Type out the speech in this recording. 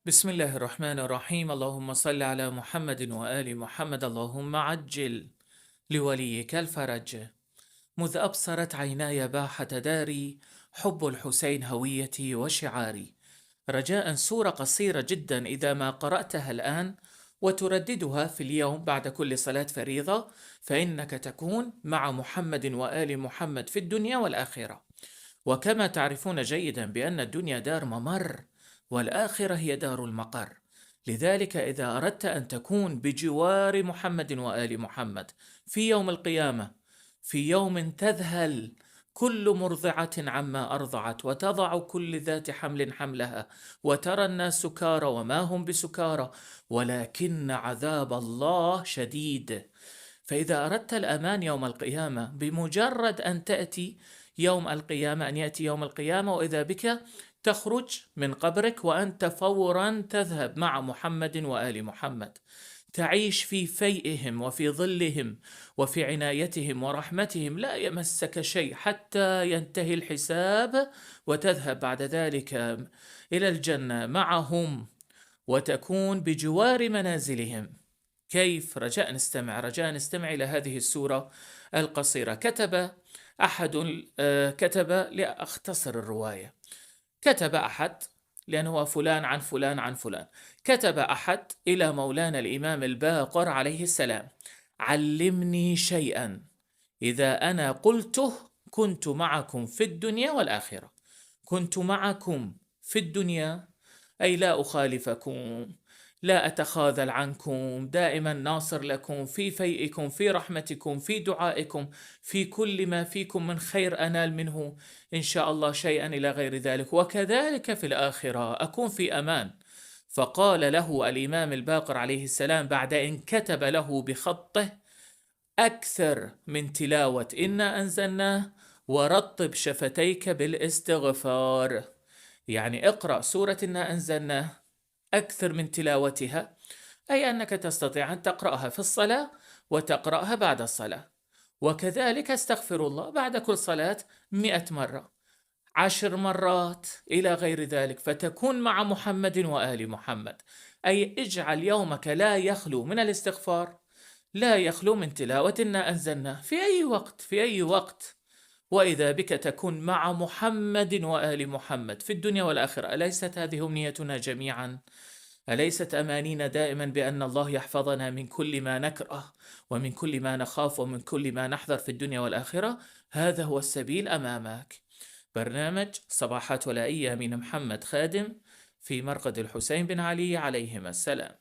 بسم الله الرحمن الرحيم. اللهم صل على محمد وآل محمد. اللهم عجل لوليك الفرج. مذ أبصرت عيناي باحة داري، حب الحسين هويتي وشعاري. رجاء سورة قصيرة جدا إذا ما قرأتها الآن وترددها في اليوم بعد كل صلاة فريضة، فإنك تكون مع محمد وآل محمد في الدنيا والآخرة. وكما تعرفون جيدا بأن الدنيا دار ممر والآخرة هي دار المقر، لذلك إذا أردت أن تكون بجوار محمد وآل محمد في يوم القيامة، في يوم تذهل كل مرضعة عما أرضعت وتضع كل ذات حمل حملها، وترى الناس سكارى وما هم بسكارى ولكن عذاب الله شديد. فإذا أردت الأمان يوم القيامة، بمجرد أن تأتي يوم القيامة، أن يأتي يوم القيامة وإذا بك تخرج من قبرك وأنت فورا تذهب مع محمد وآل محمد، تعيش في فيئهم وفي ظلهم وفي عنايتهم ورحمتهم، لا يمسك شيء حتى ينتهي الحساب، وتذهب بعد ذلك إلى الجنة معهم وتكون بجوار منازلهم. كيف؟ رجاء نستمع إلى هذه السورة القصيرة. كتب لأختصر الرواية. كتب أحد، لأنه هو فلان عن فلان عن فلان، كتب أحد إلى مولانا الإمام الباقر عليه السلام: علمني شيئا إذا أنا قلته كنت معكم في الدنيا والآخرة. كنت معكم في الدنيا أي لا أخالفكم، لا أتخاذل عنكم، دائما ناصر لكم في فيئكم، في رحمتكم، في دعائكم، في كل ما فيكم من خير أنال منه إن شاء الله شيئا إلى غير ذلك. وكذلك في الآخرة أكون في أمان. فقال له الإمام الباقر عليه السلام بعد إن كتب له بخطه: أكثر من تلاوة إنا أنزلناه، ورطب شفتيك بالاستغفار. يعني اقرأ سورة إنا أنزلناه أكثر من تلاوتها، أي أنك تستطيع أن تقرأها في الصلاة وتقرأها بعد الصلاة، وكذلك استغفر الله بعد كل صلاة 100 مرة، 10 مرات إلى غير ذلك، فتكون مع محمد وآل محمد. أي اجعل يومك لا يخلو من الاستغفار، لا يخلو من تلاوة إنا أنزلناه في أي وقت، في أي وقت، وإذا بك تكون مع محمد وآل محمد في الدنيا والآخرة. أليست هذه أمنيتنا جميعا؟ أليست أمانينا دائما بأن الله يحفظنا من كل ما نكره ومن كل ما نخاف ومن كل ما نحذر في الدنيا والآخرة؟ هذا هو السبيل أمامك. برنامج صباحات ولائية من محمد خادم في مرقد الحسين بن علي عليهما السلام.